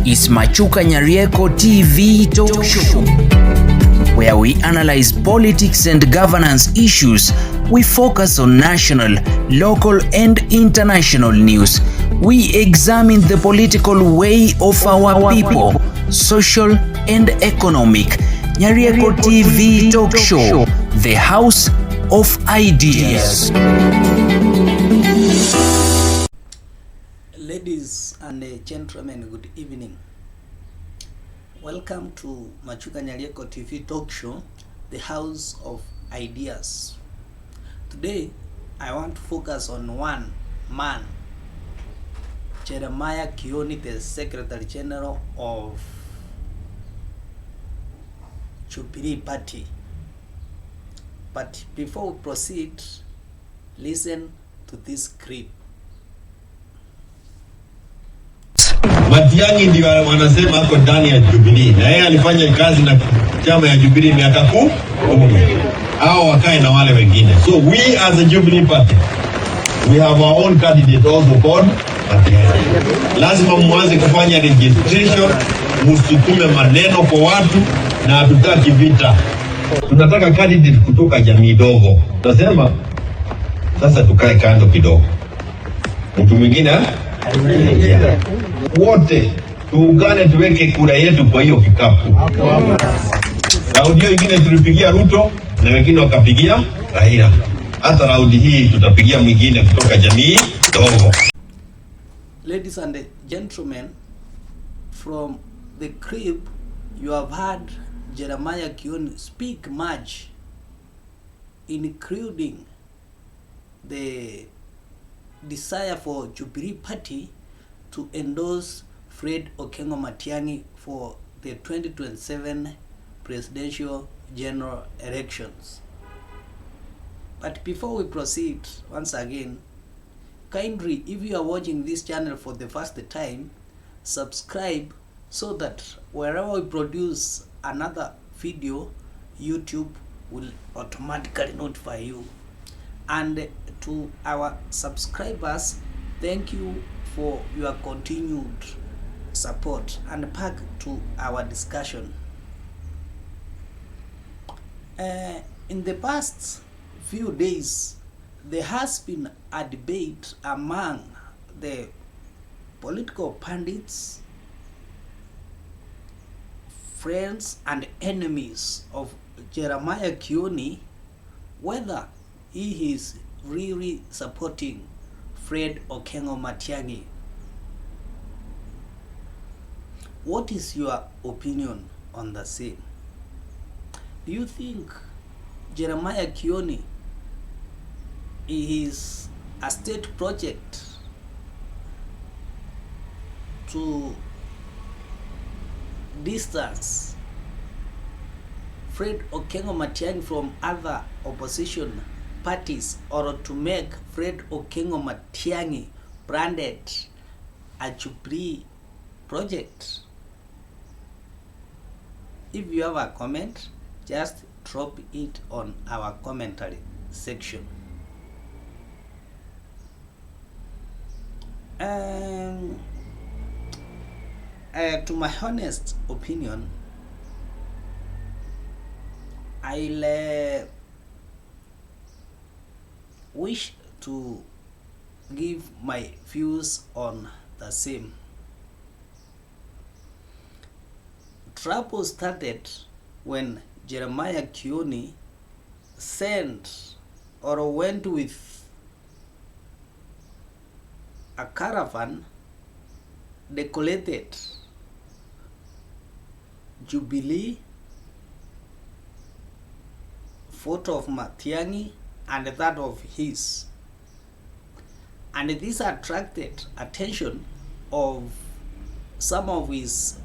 is Machukanyarieko TV talk show, where we analyze politics and governance issues. We focus on national, local, and international news. We examine the political way of our people, social and economic. Nyarieko TV talk show, the house of ideas. Ladies and gentlemen, good evening. Welcome to Machukanyarieko TV talk show, the house of ideas. Today, I want to focus on one man, Jeremiah Kioni, the Secretary General of Jubilee Party. But before we proceed, listen to this clip. Matiang'i ndio wanasema ako ndani ya Jubilee, na yeye alifanya kazi na chama ya Jubilee miaka 10. Hao wakae na wale wengine. So we as a Jubilee Party, we have our own candidate also called Matiang'i. Lazima mwanze kufanya registration, msukume maneno kwa watu, na hatutaki vita. Tunataka candidate kutoka jamii dogo. Tunasema sasa tukae kando kidogo. Mtu mwingine wote tuungane tuweke kura yetu kwa hiyo kikapu. Raundi hiyo ingine tulipigia Ruto na wengine wakapigia Raila. Hata raundi hii tutapigia mwingine kutoka jamii dogo. Ladies and gentlemen, from the clip you have heard Jeremiah Kioni speak much, including the desire for Jubilee Party to endorse Fred Okengo Matiang'i for the 2027 presidential general elections. But before we proceed, once again, kindly, if you are watching this channel for the first time, subscribe so that wherever we produce another video, YouTube will automatically notify you. And to our subscribers, thank you for your continued support. And back to our discussion. In the past few days, there has been a debate among the political pundits, friends and enemies of Jeremiah Kioni, whether he is really supporting Fred Okengo Matiang'i. What is your opinion on the same? Do you think Jeremiah Kioni is a state project to distance Fred Okengo Matiang'i from other opposition parties, or to make Fred Okengo Matiang'i branded a Jubilee project? If you have a comment, just drop it on our commentary section. To my honest opinion, I'll wish to give my views on the same. Trouble started when Jeremiah Kioni sent or went with a caravan decorated Jubilee, photo of Matiang'i and that of his, and this attracted attention of some of his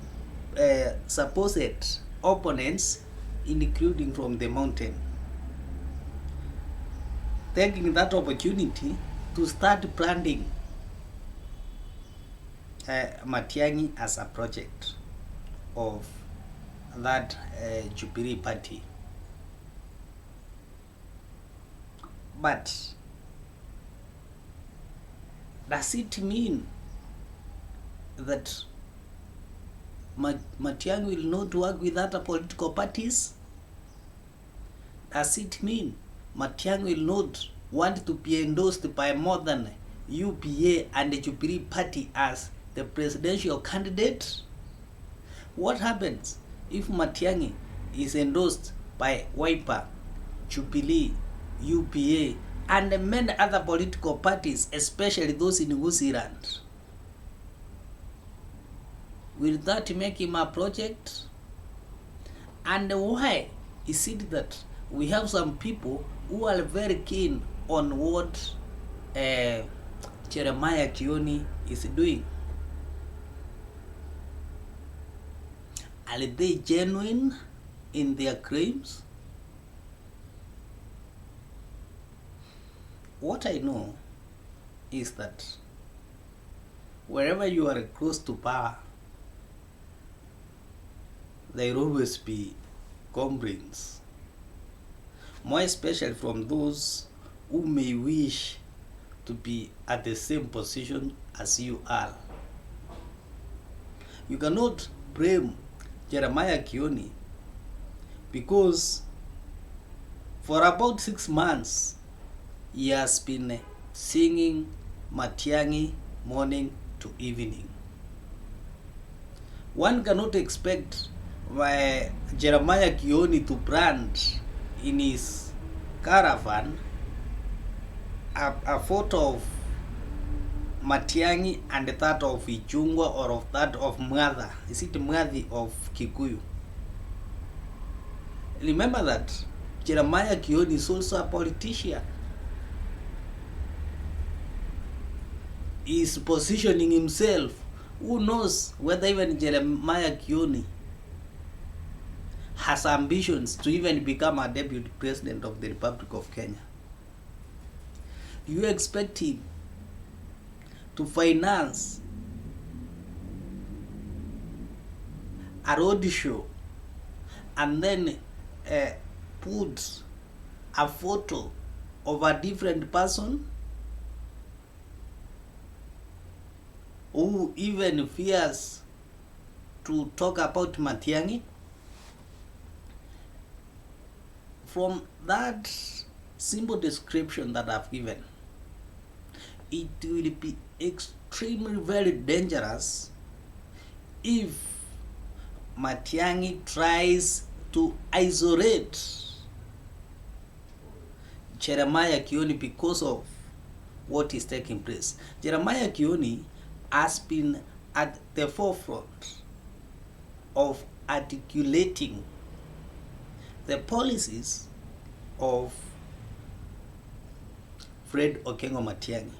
supposed opponents, including from the mountain, taking that opportunity to start planting Matiang'i as a project of that Jubilee Party. But does it mean that Matiang'i will not work with other political parties? Does it mean Matiang'i will not want to be endorsed by more than UPA and the Jubilee Party as the presidential candidate? What happens if Matiang'i is endorsed by Wiper, Jubilee, UPA, and many other political parties, especially those in New Zealand? Will that make him a project? And why is it that we have some people who are very keen on what Jeremiah Kioni is doing? Are they genuine in their claims? What I know is that wherever you are close to power, there will always be complaints, more especially from those who may wish to be at the same position as you are. You cannot blame Jeremiah Kioni because for about 6 months he has been singing Matiang'i morning to evening. One cannot expect Jeremiah Kioni to brand in his caravan a photo of Matiang'i and that of Ichungwa or of that of Mwadha. Is it Mwadhi of Kikuyu? Remember that Jeremiah Kioni is also a politician. He is positioning himself. Who knows whether even Jeremiah Kioni has ambitions to even become a deputy president of the Republic of Kenya? Do you expect him to finance a road show and then put a photo of a different person who even fears to talk about Matiang'i? From that simple description that I've given, it will be extremely very dangerous if Matiang'i tries to isolate Jeremiah Kioni because of what is taking place. Jeremiah Kioni has been at the forefront of articulating the policies of Fred Okengo Matiang'i.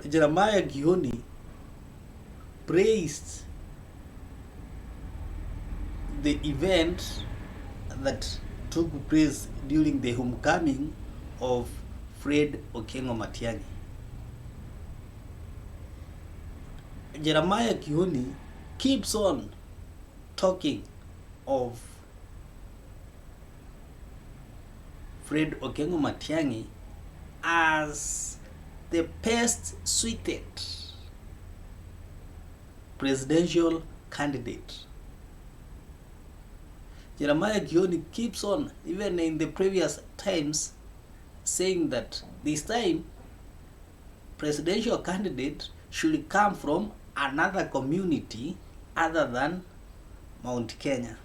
Jeremiah Kioni praised the event that took place during the homecoming of Fred Okengo Matiang'i. Jeremiah Kioni keeps on talking of Fred Okengo Matiang'i as the best suited presidential candidate. Jeremiah Kioni keeps on, even in the previous times, saying that this time presidential candidate should come from another community other than Mount Kenya.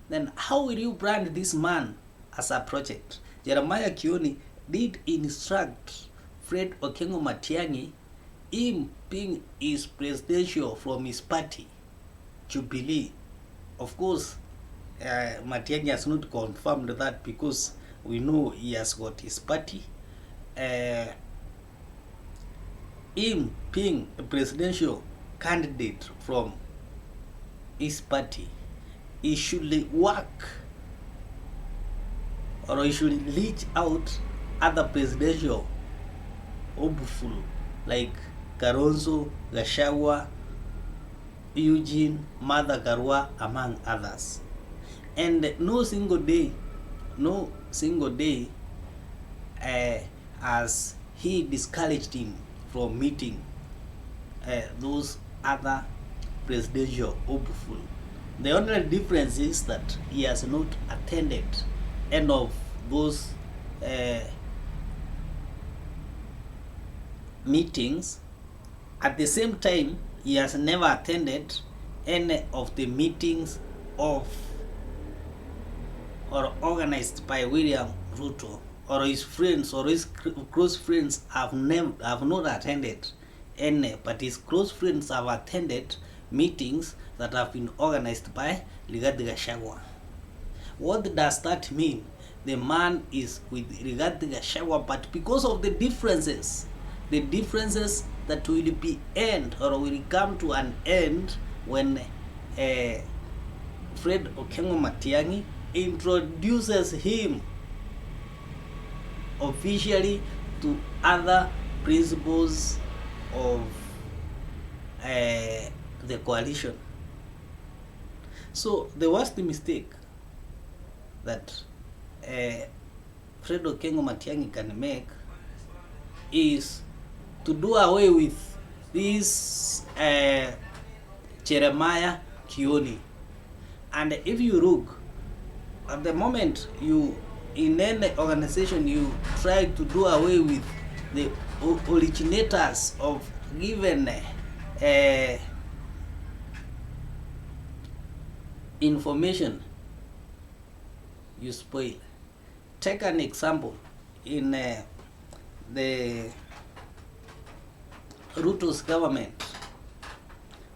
Then how will you brand this man as a project? Jeremiah Kioni did instruct Fred Okengo Matiang'i, him being his presidential from his party, Jubilee. Of course, Matiang'i has not confirmed that because we know he has got his party. Him being a presidential candidate from his party, he should work or he should reach out other presidential hopeful like Kalonzo, Gachagua, Eugene, Martha Karua, among others. And no single day as he discouraged him from meeting those other presidential hopeful. The only difference is that he has not attended any of those meetings. At the same time, he has never attended any of the meetings of or organized by William Ruto, or his friends or his close friends have not attended any, but his close friends have attended meetings that have been organized by Rigathi Gachagua. What does that mean? The man is with Rigathi Gachagua, but because of the differences that will be end or will come to an end when Fred Okengo Matiang'i introduces him officially to other principles of the coalition. So the worst mistake that Fred Okengo Matiang'i can make is to do away with this Jeremiah Kioni. And if you look, at the moment you in any organization you try to do away with the originators of given information, you spoil. Take an example in the Ruto's government.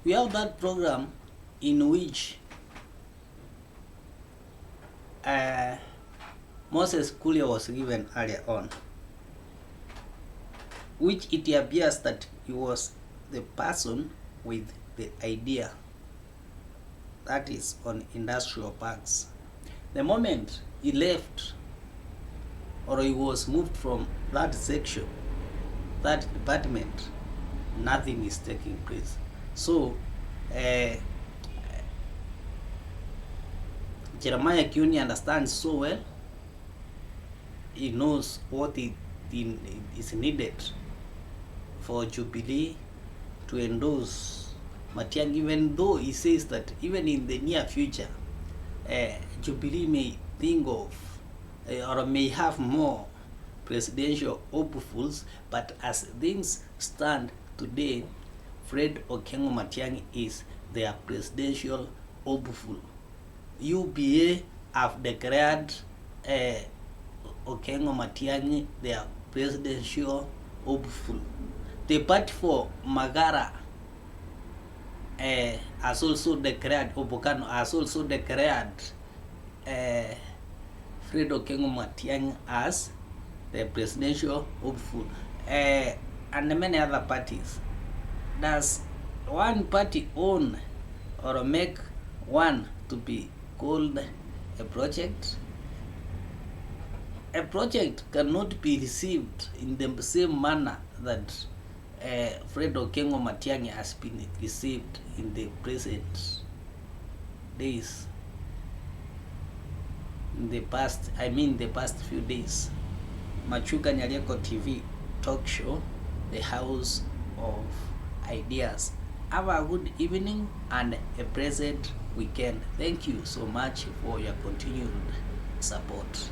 We have that program in which Moses Kuria was given earlier on, which it appears that he was the person with the idea, that is on industrial parks. The moment he left or he was moved from that section, that department, nothing is taking place. So Jeremiah Kioni understands so well. He knows what is needed for Jubilee to endorse Matiang'i, even though he says that even in the near future Jubilee may think of or may have more presidential hopefuls, but as things stand today, Fred Okengo Matiang'i is their presidential hopeful. UBA have declared Okengo Matiang'i their presidential hopeful. The party for Magara has also declared, Obokano has also declared Fred Okengo Matiang'i as the presidential hopeful, and many other parties. Does one party own or make one to be called a project? A project cannot be received in the same manner that Fred Okengo Matiang'i has been received in the present days. In the past few days. Machukanyarieko TV talk show, the house of ideas. Have a good evening and a pleasant weekend. Thank you so much for your continued support.